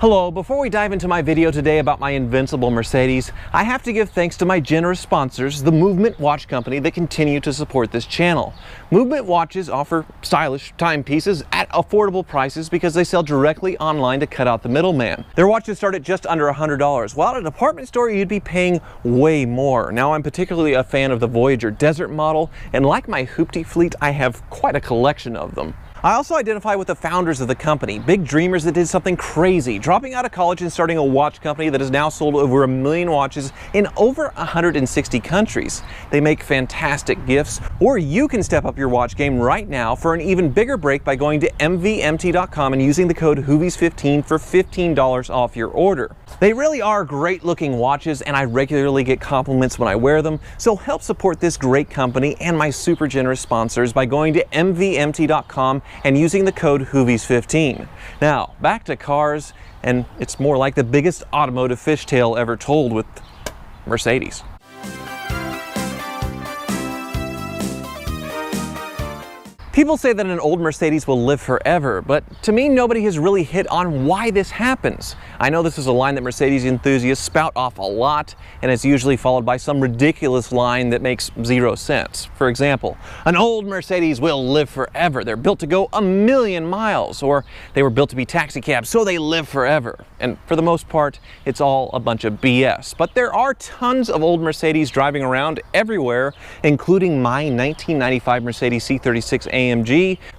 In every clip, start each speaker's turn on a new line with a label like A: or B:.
A: Hello, before we dive into my video today about my invincible Mercedes, I have to give thanks to my generous sponsors, the Movement Watch Company, that continue to support this channel. Movement watches offer stylish timepieces at affordable prices because they sell directly online to cut out the middleman. Their watches start at just under $100, while at a department store you'd be paying way more. Now, I'm particularly a fan of the Voyager Desert model, and like my hoopty fleet, I have quite a collection of them. I also identify with the founders of the company, big dreamers that did something crazy, dropping out of college and starting a watch company that has now sold over 1 million watches in over 160 countries. They make fantastic gifts, or you can step up your watch game right now for an even bigger break by going to mvmt.com and using the code HOOVIES15 for $15 off your order. They really are great looking watches, and I regularly get compliments when I wear them, so help support this great company and my super generous sponsors by going to mvmt.com and using the code HOOVIES15. Now, back to cars, and it's more like the biggest automotive fishtail ever told with Mercedes. People say that an old Mercedes will live forever, but to me, nobody has really hit on why this happens. I know this is a line that Mercedes enthusiasts spout off a lot, and it's usually followed by some ridiculous line that makes zero sense. For example, an old Mercedes will live forever. They're built to go 1,000,000 miles, or they were built to be taxi cabs, so they live forever. And for the most part, it's all a bunch of BS. But there are tons of old Mercedes driving around everywhere, including my 1995 Mercedes C36 Amg,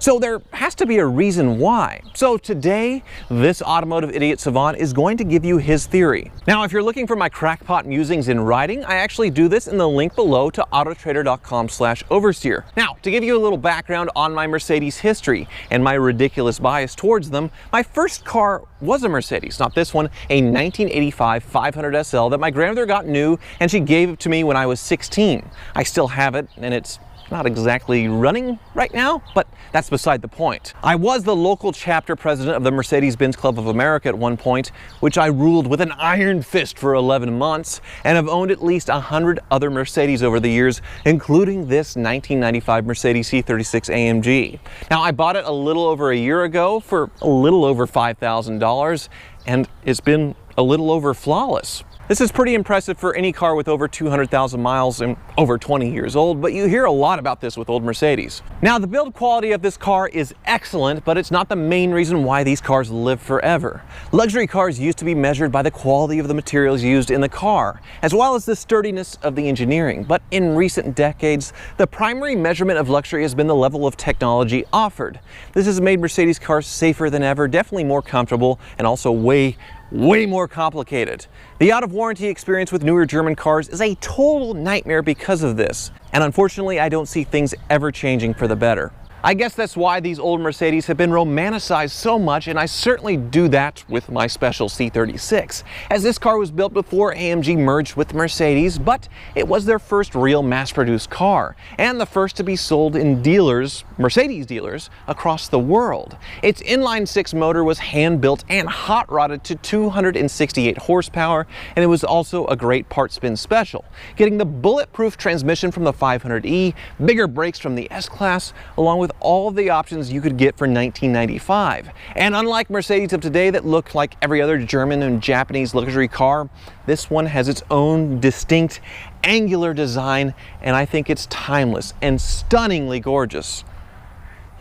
A: so there has to be a reason why. So today, this automotive idiot savant is going to give you his theory. Now, if you're looking for my crackpot musings in writing, I actually do this in the link below to autotrader.com/oversteer. Now, to give you a little background on my Mercedes history and my ridiculous bias towards them, my first car was a Mercedes, not this one, a 1985 500 SL that my grandmother got new, and she gave it to me when I was 16. I still have it, and it's not exactly running right now, but that's beside the point. I was the local chapter president of the Mercedes-Benz Club of America at one point, which I ruled with an iron fist for 11 months, and have owned at least 100 other Mercedes over the years, including this 1995 Mercedes C36 AMG. Now, I bought it a little over a year ago for a little over $5,000, and it's been a little over flawless. This is pretty impressive for any car with over 200,000 miles and over 20 years old, but you hear a lot about this with old Mercedes. Now, the build quality of this car is excellent, but it's not the main reason why these cars live forever. Luxury cars used to be measured by the quality of the materials used in the car, as well as the sturdiness of the engineering. But in recent decades, the primary measurement of luxury has been the level of technology offered. This has made Mercedes cars safer than ever, definitely more comfortable, and also way more complicated. The out-of-warranty experience with newer German cars is a total nightmare because of this, and unfortunately I don't see things ever changing for the better. I guess that's why these old Mercedes have been romanticized so much, and I certainly do that with my special C36, as this car was built before AMG merged with Mercedes, but it was their first real mass-produced car, and the first to be sold in dealers, Mercedes dealers, across the world. Its inline-six motor was hand-built and hot-rodded to 268 horsepower, and it was also a great part spin special, getting the bulletproof transmission from the 500e, bigger brakes from the S-Class, along with all of the options you could get for 1995. And unlike Mercedes of today that look like every other German and Japanese luxury car, this one has its own distinct angular design, and I think it's timeless and stunningly gorgeous.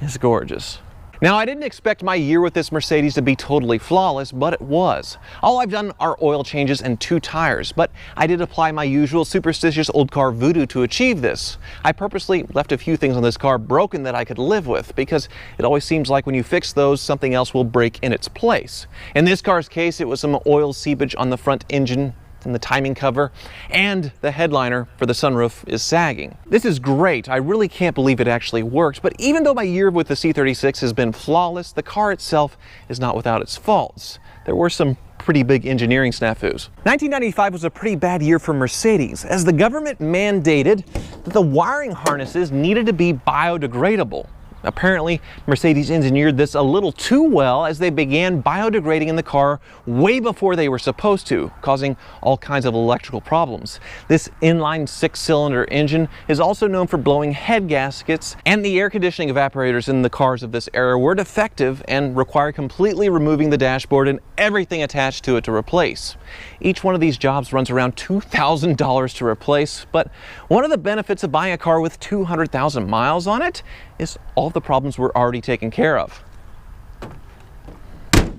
A: It's gorgeous. Now, I didn't expect my year with this Mercedes to be totally flawless, but it was. All I've done are oil changes and 2 tires, but I did apply my usual superstitious old car voodoo to achieve this. I purposely left a few things on this car broken that I could live with, because it always seems like when you fix those, something else will break in its place. In this car's case, it was some oil seepage on the front engine and the timing cover, and the headliner for the sunroof is sagging. This is great. I really can't believe it actually worked, but even though my year with the C36 has been flawless, the car itself is not without its faults. There were some pretty big engineering snafus. 1995 was a pretty bad year for Mercedes, as the government mandated that the wiring harnesses needed to be biodegradable. Apparently, Mercedes engineered this a little too well as they began biodegrading in the car way before they were supposed to, causing all kinds of electrical problems. This inline 6-cylinder engine is also known for blowing head gaskets, and the air conditioning evaporators in the cars of this era were defective and require completely removing the dashboard and everything attached to it to replace. Each one of these jobs runs around $2,000 to replace, but one of the benefits of buying a car with 200,000 miles on it is all the problems were already taken care of.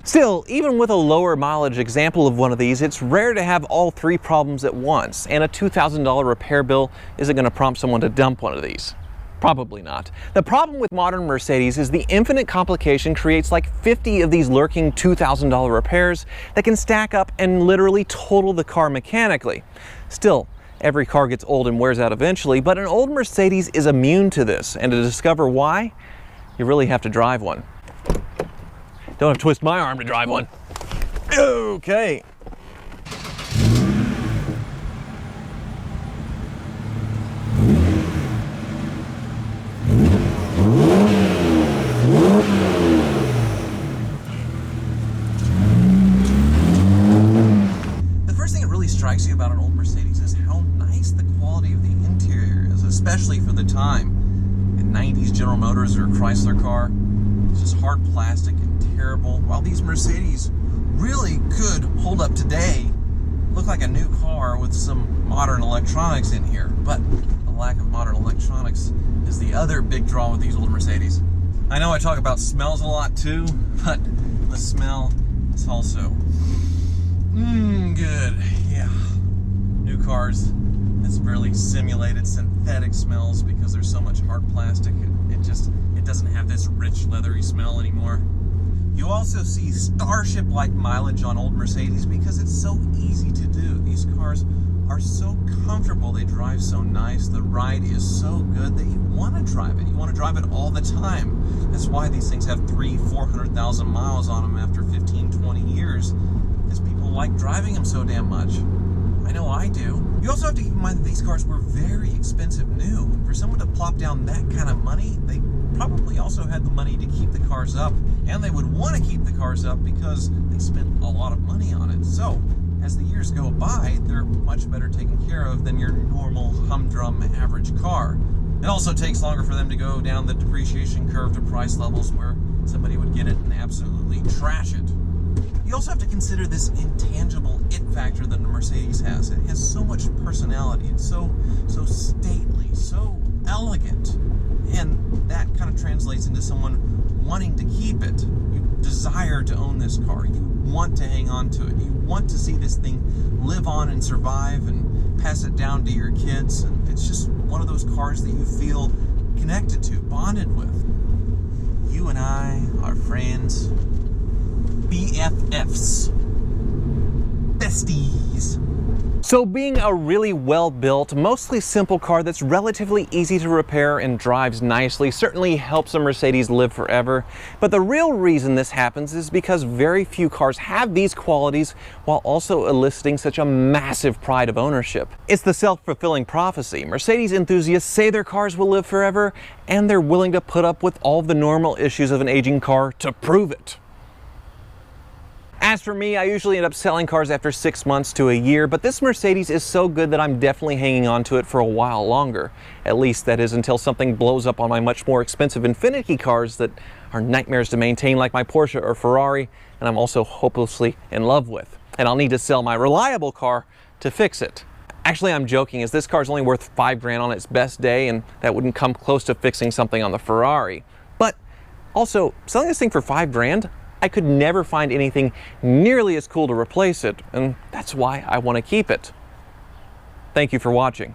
A: Still, even with a lower mileage example of one of these, it's rare to have all three problems at once, and a $2,000 repair bill isn't going to prompt someone to dump one of these. Probably not. The problem with modern Mercedes is the infinite complication creates like 50 of these lurking $2,000 repairs that can stack up and literally total the car mechanically. Still, every car gets old and wears out eventually, but an old Mercedes is immune to this, and to discover why, you really have to drive one. Don't have to twist my arm to drive one. Okay. The first thing that really strikes you about an old Mercedes is how nice the quality of the interior is, especially for the time. A 90s General Motors or Chrysler car, it's just hard plastic and terrible, while these Mercedes really could hold up today, look like a new car with some modern electronics in here. But the lack of modern electronics is the other big draw with these old Mercedes. I know I talk about smells a lot too, but the smell is also good. Yeah, new cars, it's really simulated synthetic smells because there's so much hard plastic. It doesn't have this rich leathery smell anymore. You also see Starship-like mileage on old Mercedes because it's so easy to do. These cars are so comfortable, they drive so nice, the ride is so good that you want to drive it. You want to drive it all the time. That's why these things have 300,000-400,000 miles on them after 15, 20 years, because people like driving them so damn much. I know I do. You also have to keep in mind that these cars were very expensive new. For someone to plop down that kind of money, they probably also had the money to keep the cars up, and they would want to keep the cars up because they spent a lot of money on it. So, as the years go by, they're much better taken care of than your normal humdrum average car. It also takes longer for them to go down the depreciation curve to price levels where somebody would get it and absolutely trash it. You also have to consider this intangible it factor that the Mercedes has. It has so much personality. It's so stately, so elegant. And that kind of translates into someone wanting to keep it. You desire to own this car. You want to hang on to it. You want to see this thing live on and survive and pass it down to your kids. And it's just one of those cars that you feel connected to, bonded with. You and I are friends. BFFs. Besties. So being a really well-built, mostly simple car that's relatively easy to repair and drives nicely certainly helps a Mercedes live forever. But the real reason this happens is because very few cars have these qualities while also eliciting such a massive pride of ownership. It's the self-fulfilling prophecy. Mercedes enthusiasts say their cars will live forever, and they're willing to put up with all the normal issues of an aging car to prove it. As for me, I usually end up selling cars after 6 months to a year, but this Mercedes is so good that I'm definitely hanging on to it for a while longer. At least that is until something blows up on my much more expensive and finicky cars that are nightmares to maintain like my Porsche or Ferrari, and I'm also hopelessly in love with. And I'll need to sell my reliable car to fix it. Actually, I'm joking, as this car's only worth $5 grand on its best day, and that wouldn't come close to fixing something on the Ferrari. But also, selling this thing for $5 grand, I could never find anything nearly as cool to replace it, and that's why I want to keep it. Thank you for watching.